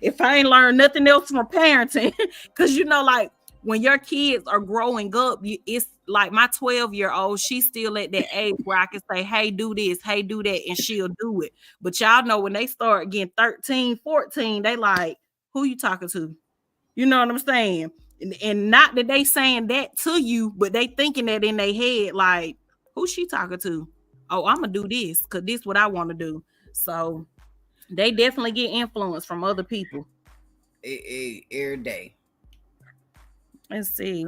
If I ain't learned nothing else from parenting, because, you know, like, when your kids are growing up, it's like my 12-year-old, she's still at that age where I can say, hey, do this, hey, do that, and she'll do it. But y'all know when they start getting 13, 14, they like, who you talking to? You know what I'm saying? And not that they saying that to you, but they thinking that in their head, like, who she talking to? Oh, I'm going to do this because this is what I want to do. So they definitely get influence from other people. Every day. Let's see.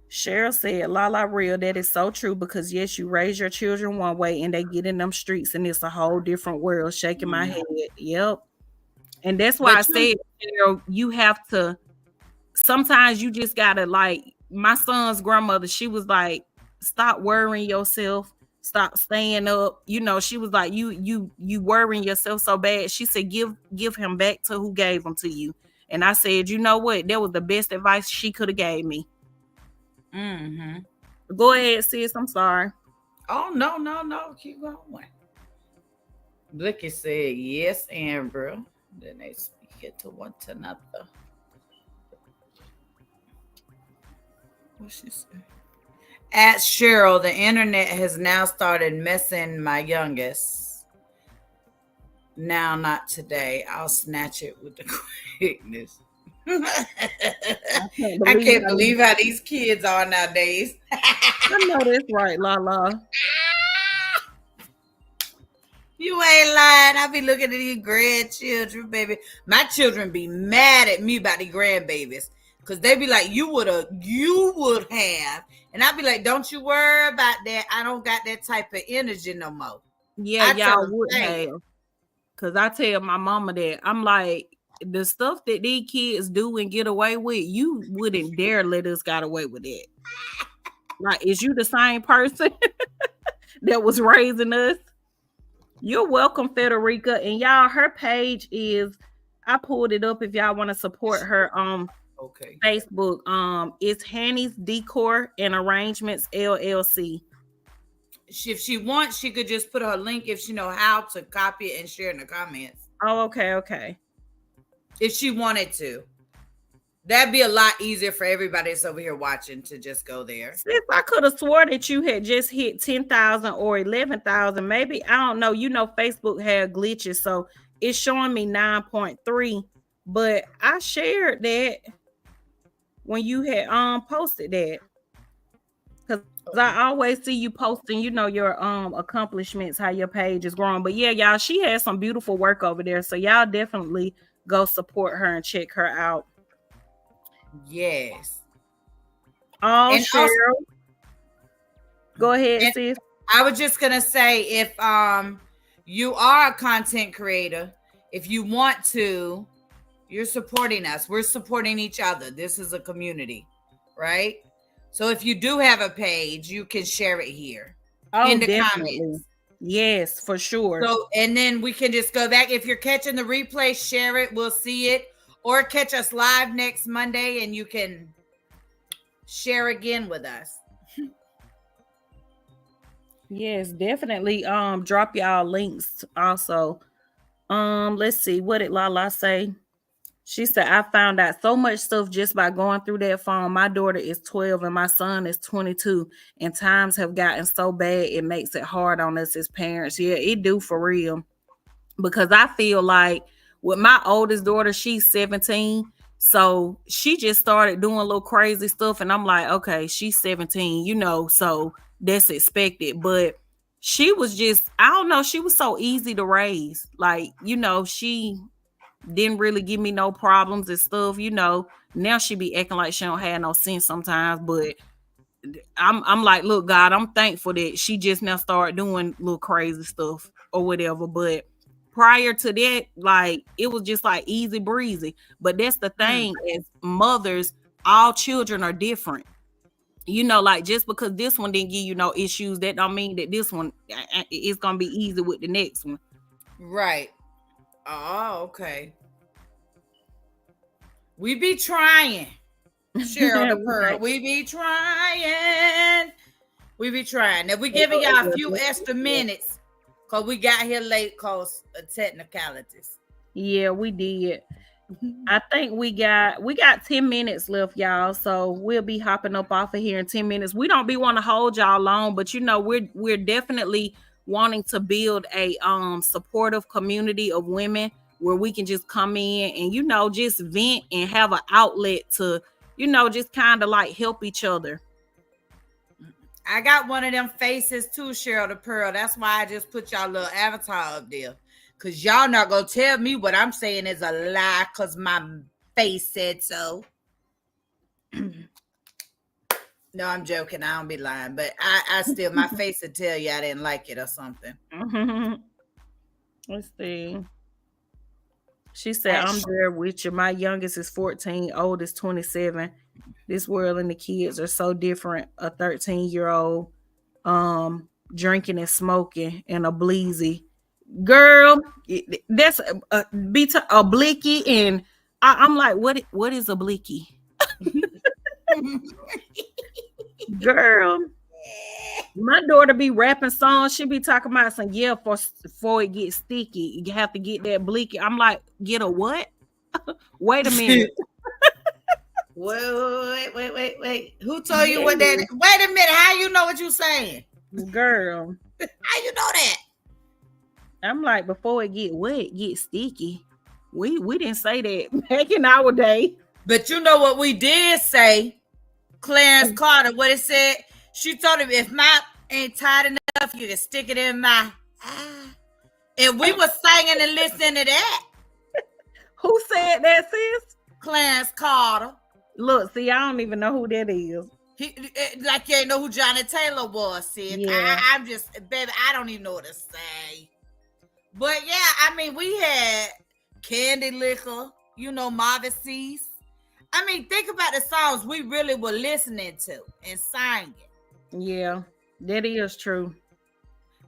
Cheryl said, Lala real, that is so true, because yes, you raise your children one way and they get in them streets and it's a whole different world. Shaking my head. Yep. And that's why I said, Cheryl, you have to, sometimes you just gotta, like, my son's grandmother, she was like, stop worrying yourself, stop staying up. You know, she was like, you worrying yourself so bad. She said, give him back to who gave him to you. And I said, you know what? That was the best advice she could have gave me. Go ahead, sis. I'm sorry. Oh, no. Keep going. Blicky said, yes, Amber. Then they speak it to one to another. What she say? At Cheryl, the internet has now started messing my youngest. Now, not today. I'll snatch it with the quickness. I can't believe how these kids are nowadays. I know that's right, Lala. You ain't lying. I be looking at these grandchildren, baby. My children be mad at me about the grandbabies. Because they be like, you would have. And I be like, don't you worry about that. I don't got that type of energy no more. Yeah, y'all would have. Because I tell my mama that. I'm like, the stuff that these kids do and get away with, you wouldn't dare let us get away with it. Like, is you the same person that was raising us? You're welcome, Federica. And y'all, her page is, I pulled it up if y'all want to support her okay. Facebook. It's Hanny's Decor and Arrangements LLC. If she wants, she could just put her link if she know how to copy it and share in the comments. Oh, okay. If she wanted to. That'd be a lot easier for everybody that's over here watching to just go there. Sis, I could have swore that you had just hit 10,000 or 11,000. Maybe, I don't know. You know, Facebook had glitches, so it's showing me 9.3. But I shared that when you had posted that. Because I always see you posting, you know, your accomplishments, how your page is growing. But yeah, y'all, she has some beautiful work over there. So y'all definitely go support her and check her out. Yes. Oh, Cheryl. Go ahead, sis. I was just gonna say, if you are a content creator, if you want to, you're supporting us. We're supporting each other. This is a community, right? So if you do have a page, you can share it here in the comments. Yes, for sure. So, and then we can just go back. If you're catching the replay, share it. We'll see it. Or catch us live next Monday and you can share again with us. Yes, definitely. Drop y'all links also. Let's see. What did Lala say? She said, I found out so much stuff just by going through that phone. My daughter is 12 and my son is 22. And times have gotten so bad, it makes it hard on us as parents. Yeah, it do for real. Because I feel like with my oldest daughter, she's 17. So she just started doing a little crazy stuff. And I'm like, okay, she's 17, you know, so that's expected. But she was just, I don't know, she was so easy to raise. Like, you know, she didn't really give me no problems and stuff, you know. Now she be acting like she don't have no sense sometimes. But I'm like, look, God, I'm thankful that she just now started doing little crazy stuff or whatever. But prior to that, like, it was just like easy breezy. But that's the thing, as mothers, all children are different. You know, like, just because this one didn't give you no issues, that don't mean that this one is gonna be easy with the next one. Right. Oh, okay. We be trying, Cheryl the Pearl. We be trying. Now we giving y'all a few extra minutes because we got here late because of technicalities. Yeah, we did. I think we got 10 minutes left, y'all. So we'll be hopping up off of here in 10 minutes. We don't be want to hold y'all long, but you know, we're definitely wanting to build a supportive community of women where we can just come in and, you know, just vent and have an outlet to, you know, just kind of like help each other. I got one of them faces too, Cheryl the Pearl. That's why I just put y'all little avatar up there. Because y'all not going to tell me what I'm saying is a lie because my face said so. No, I'm joking. I don't be lying. But I still, my face would tell you I didn't like it or something. Let's see. She said, I'm there with you. My youngest is 14, oldest 27. This world and the kids are so different. A 13-year-old drinking and smoking and a bleezy. Girl, that's a blicky, and I'm like, what is a blicky? Girl, My daughter be rapping songs. She be talking about some before it gets sticky. You have to get that blicky. I'm like, get a what? Wait a minute. Wait. Who told you what that? Wait a minute. How you know what you saying? Girl. How you know that? I'm like, before it get wet, get sticky. We didn't say that back in our day. But you know what we did say? Clarence Carter, what it said? She told him, if my ain't tight enough, you can stick it in my eye. And we was singing and listening to that. Who said that, sis? Clarence Carter. Look, see, I don't even know who that is. He like you ain't know who Johnny Taylor was, sis. Yeah. I'm just, baby, I don't even know what to say. But yeah, I mean, we had Candy Liquor, you know, Marvin Cease. I mean, think about the songs we really were listening to and singing. Yeah, that is true.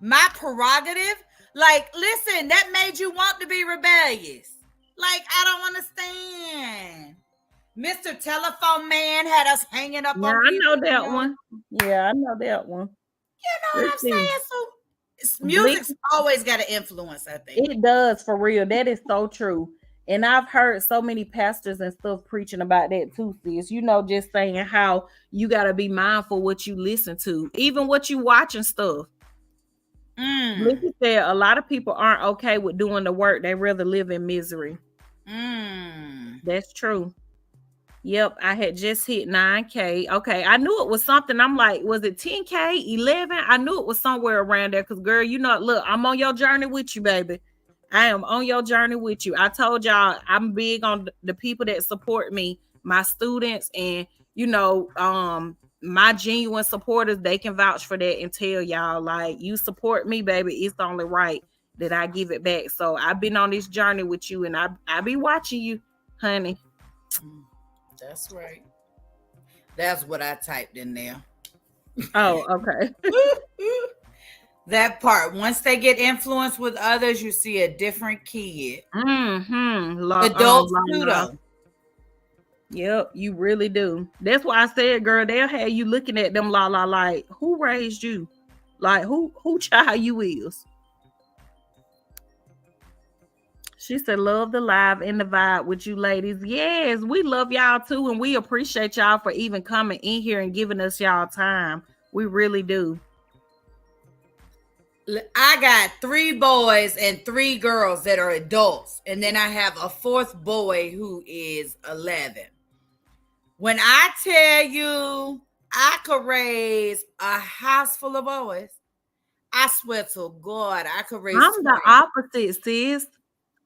My prerogative, like, listen, that made you want to be rebellious. Like, I don't understand. Mr. Telephone Man had us hanging up on. I know that one. Yeah, I know that one. You know what I'm saying? So music's always got an influence, I think. It does, for real. That is so true. And I've heard so many pastors and stuff preaching about that too, sis. You know, just saying how you got to be mindful what you listen to, even what you watch and stuff. Like you said, a lot of people aren't okay with doing the work. They rather live in misery. That's true. Yep, I had just hit 9K. Okay, I knew it was something. I'm like, was it 10K, 11? I knew it was somewhere around there because, girl, you know, look, I'm on your journey with you, baby. I am on your journey with you. I told y'all I'm big on the people that support me, my students, and, you know, my genuine supporters. They can vouch for that and tell y'all, like, you support me, baby. It's only right that I give it back. So I've been on this journey with you, and I be watching you, honey. That's right. That's what I typed in there. Oh, okay. That part. Once they get influenced with others, you see a different kid. Adults too, though. Yep, you really do. That's why I said, girl, they'll have you looking at them like, who raised you? Like, who child you is? She said, love the live and the vibe with you ladies. Yes, we love y'all too. And we appreciate y'all for even coming in here and giving us y'all time. We really do. I got 3 boys and 3 girls that are adults. And then I have a 4th boy who is 11. When I tell you I could raise a house full of boys, I swear to God, I could raise. I'm the opposite, sis.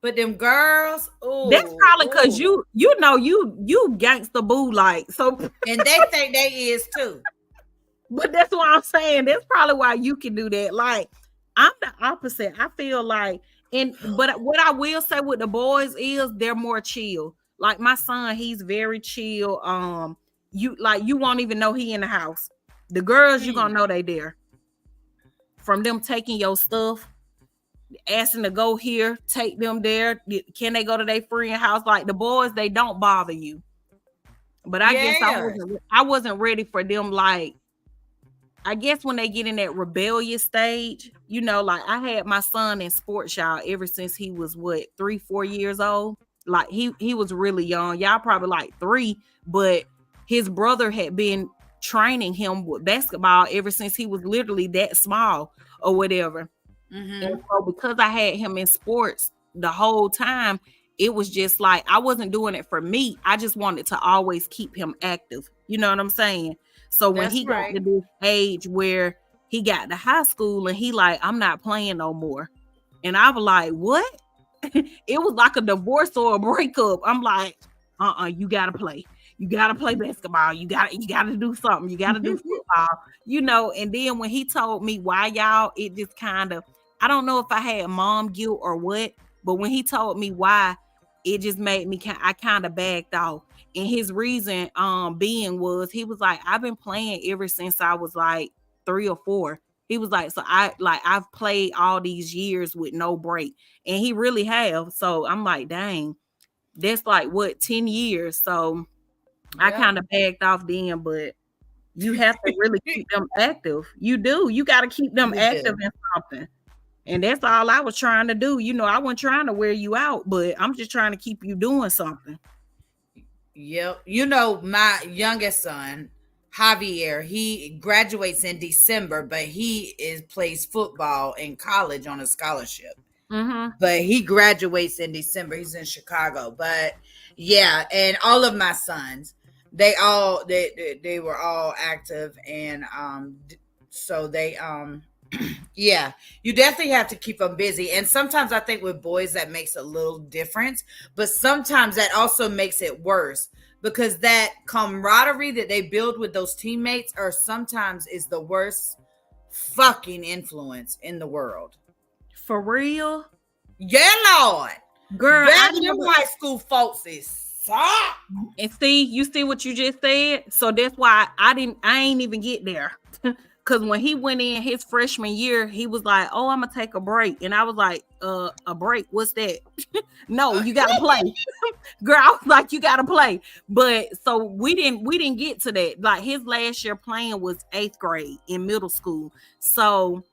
But them girls, that's probably because you know you gangsta boo like so, and they think they is too. But that's what I'm saying. That's probably why you can do that. Like, I'm the opposite. I feel like, but what I will say with the boys is they're more chill. Like my son, he's very chill. You won't even know he in the house. The girls, you gonna know they there. From them taking your stuff, asking to go here, take them there. Can they go to their friend house? Like the boys, they don't bother you. But I guess I wasn't ready for them. Like, I guess when they get in that rebellious stage, you know, like I had my son in sports, y'all, ever since he was 3-4 years old. Like he was really young. Y'all probably like 3, but his brother had been training him with basketball ever since he was literally that small or whatever. And so because I had him in sports the whole time, it was just like I wasn't doing it for me. I just wanted to always keep him active. You know what I'm saying? So when he got to this age where he got to high school and he like, I'm not playing no more. And I was like, what? It was like a divorce or a breakup. I'm like, you gotta play. You gotta play basketball. You gotta do something. You gotta do football. You know, and then when he told me why, y'all, it just kind of, I don't know if I had mom guilt or what, but when he told me why, it just made me I kind of backed off. And his reason being was he was like, I've been playing ever since I was like 3 or 4. He was like, so I've played all these years with no break. And he really have. So I'm like, dang, that's like 10 years. So I kind of backed off then, but You have to really keep them active. You do. You got to keep them You active do. in something. And that's all I was trying to do. I wasn't trying to wear you out, but I'm just trying to keep you doing something. Yep. My youngest son, Javier, he graduates in December, but he plays football in college on a scholarship. Mm-hmm. But he graduates in December. He's in Chicago. But yeah, and all of my sons, they were all active, and so they yeah, you definitely have to keep them busy. And sometimes I think with boys that makes a little difference, but sometimes that also makes it worse, because that camaraderie that they build with those teammates are sometimes is the worst fucking influence in the world. For real? Yeah, Lord. Girl, them high school folks is suck. And you see what you just said? So that's why I ain't even get there. Cause when he went in his freshman year, he was like, "Oh, I'm gonna take a break," and I was like, "A break? What's that?" No, you gotta play, girl. I was like, "You gotta play," but so we didn't get to that. Like his last year playing was 8th grade in middle school, so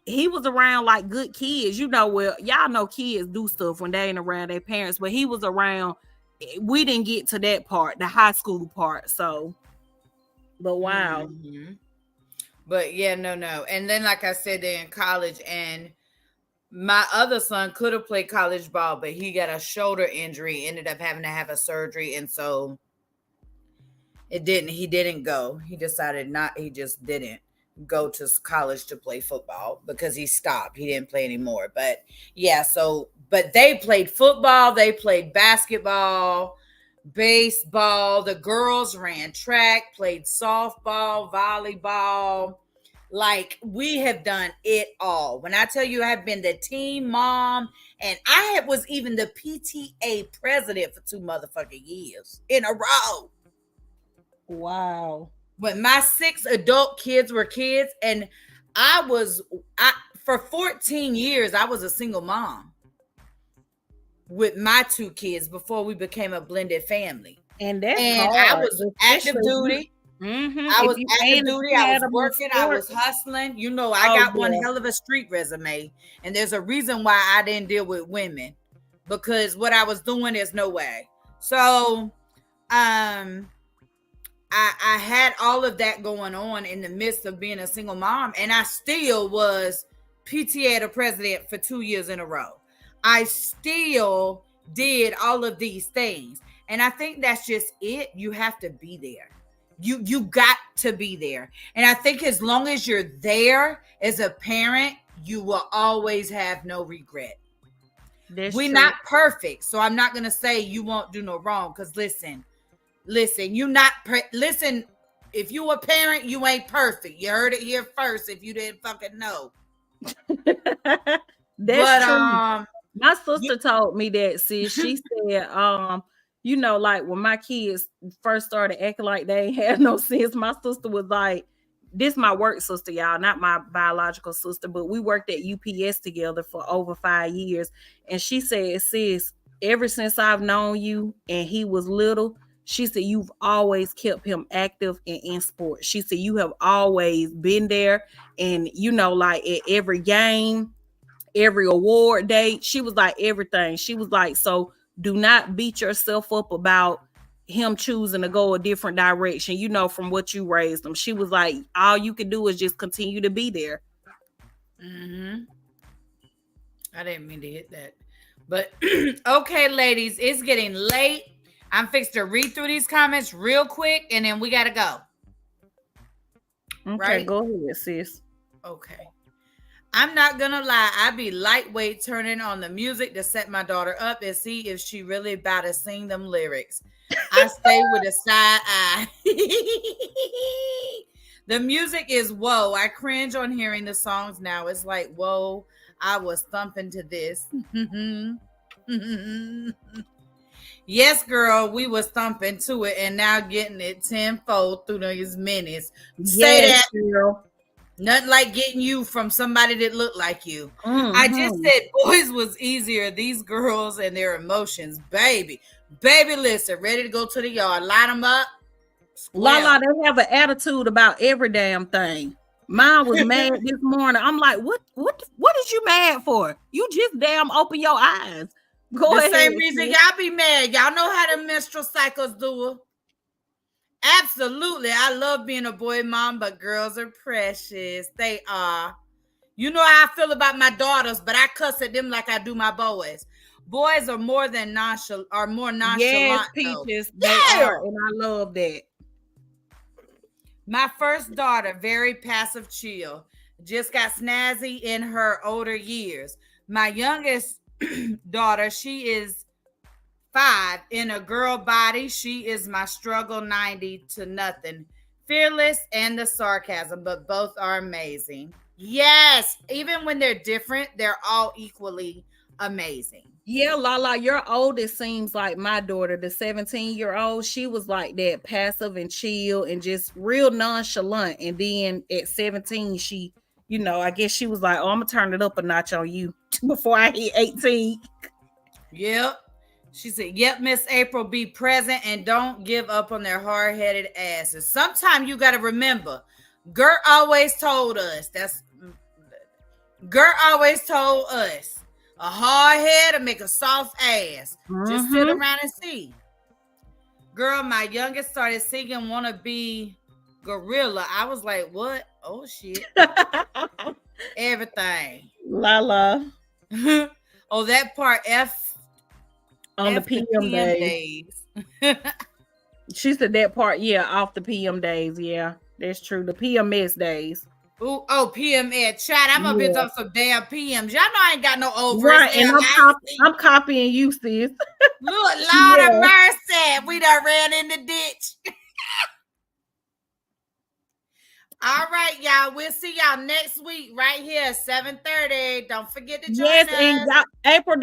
he was around like good kids. Well, y'all know kids do stuff when they ain't around their parents, but he was around. We didn't get to that part, the high school part. So, but wow. Mm-hmm. But yeah, no. And then, like I said, they're in college, and my other son could have played college ball, but he got a shoulder injury, ended up having to have a surgery. And so he didn't go. He decided he just didn't go to college to play football because he stopped. He didn't play anymore. But yeah, but they played football, they played basketball, baseball, the girls ran track, played softball, volleyball. Like, we have done it all. When I tell you I have been the team mom, and I was even the PTA president for 2 motherfucking years in a row. Wow. When my 6 adult kids were kids, and for 14 years, I was a single mom with my 2 kids before we became a blended family. And hard, I was active duty. Mm-hmm. I was active duty. I was working. I was hustling. I got one hell of a street resume. And there's a reason why I didn't deal with women, because what I was doing is no way. So, I had all of that going on in the midst of being a single mom, and I still was PTA the president for 2 years in a row. I still did all of these things, and I think that's just it. You have to be there. You got to be there, and I think as long as you're there as a parent, you will always have no regret. We're not perfect, so I'm not gonna say you won't do no wrong. Because listen, listen, if you a parent, you ain't perfect. You heard it here first if you didn't fucking know. That's true. My sister told me that, sis. She said, like when my kids first started acting like they ain't had no sense, my sister was like, this my work sister, y'all, not my biological sister, but we worked at UPS together for over 5 years. And she said, sis, ever since I've known you and he was little, she said, you've always kept him active and in sports. She said, you have always been there. And, like at every game, every award day, she was like everything. She was like, so do not beat yourself up about him choosing to go a different direction, from what you raised him. She was like, all you can do is just continue to be there. Mm-hmm. I didn't mean to hit that. But okay, ladies, it's getting late. I'm fixed to read through these comments real quick, and then we got to go. Okay, right? Go ahead, sis. Okay. I'm not going to lie. I be lightweight turning on the music to set my daughter up and see if she really about to sing them lyrics. I stay with a side eye. The music is whoa. I cringe on hearing the songs now. It's like, whoa, I was thumping to this. Yes, girl, we was thumping to it and now getting it tenfold through these minutes. Say that, girl. Nothing like getting you from somebody that looked like you. Mm-hmm. I just said boys was easier. These girls and their emotions, baby, listen, ready to go to the yard, line them up, Lala, they have an attitude about every damn thing. Mine was mad this morning. I'm like, what is you mad for? You just damn open your eyes. Go ahead. The same reason y'all be mad. Y'all know how the menstrual cycles do it. Absolutely. I love being a boy mom, but girls are precious. They are. You know how I feel about my daughters, but I cuss at them like I do my boys. Boys are more nonchalant. Yes, Peaches. They are, and I love that. My first daughter, very passive chill, just got snazzy in her older years. My youngest daughter, she is 5 in a girl body. She is my struggle 90 to nothing. Fearless and the sarcasm, but both are amazing. Yes, even when they're different, they're all equally amazing. Yeah, Lala, your oldest seems like my daughter, the 17-year-old. She was like that, passive and chill and just real nonchalant. And then at 17, she, I guess she was like, oh, I'm going to turn it up a notch on you before I hit 18. Yep. She said, yep, Miss April, be present and don't give up on their hard-headed asses. Sometimes you got to remember, Gert always told us, a hard head to make a soft ass. Just sit around and see. Girl, my youngest started singing Wanna Be Gorilla. I was like, what? Oh, shit. Everything. Lala. Oh, that part F. On the PM days. She said that part, yeah, off the PM days. Yeah, that's true. The PMS days. Ooh, oh, PMS. Chat, I'm a bitch on some damn PMs. Y'all know I ain't got no old right, and I'm copying you, sis. Look, Lord of mercy. We done ran in the ditch. All right, y'all. We'll see y'all next week right here, 7:30. Don't forget to join us. And April,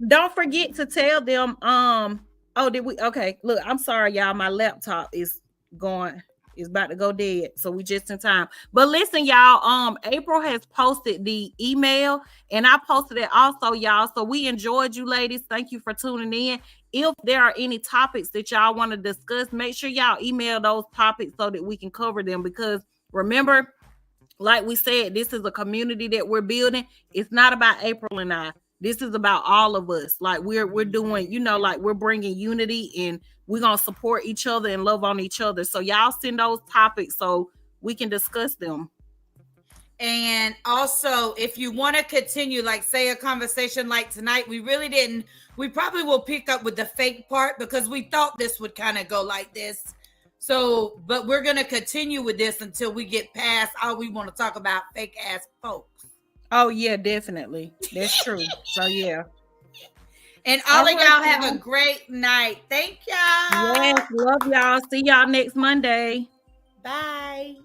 don't forget to tell them. Oh, did we? Okay, look, I'm sorry, y'all. My laptop is about to go dead, so we just in time. But listen, y'all, April has posted the email and I posted it also, y'all. So we enjoyed you ladies. Thank you for tuning in. If there are any topics that y'all want to discuss, make sure y'all email those topics so that we can cover them, because remember, like we said, this is a community that we're building. It's not about April and I. This is about all of us. Like we're doing, like we're bringing unity, and we're going to support each other and love on each other. So y'all send those topics so we can discuss them. And also, if you want to continue, like say a conversation like tonight, we probably will pick up with the fake part because we thought this would kind of go like this. So, but we're going to continue with this until we get past all we want to talk about fake ass folks. Oh, yeah, definitely. That's true. So, yeah. And all of y'all have a great night. Thank y'all. Yes, love y'all. See y'all next Monday. Bye.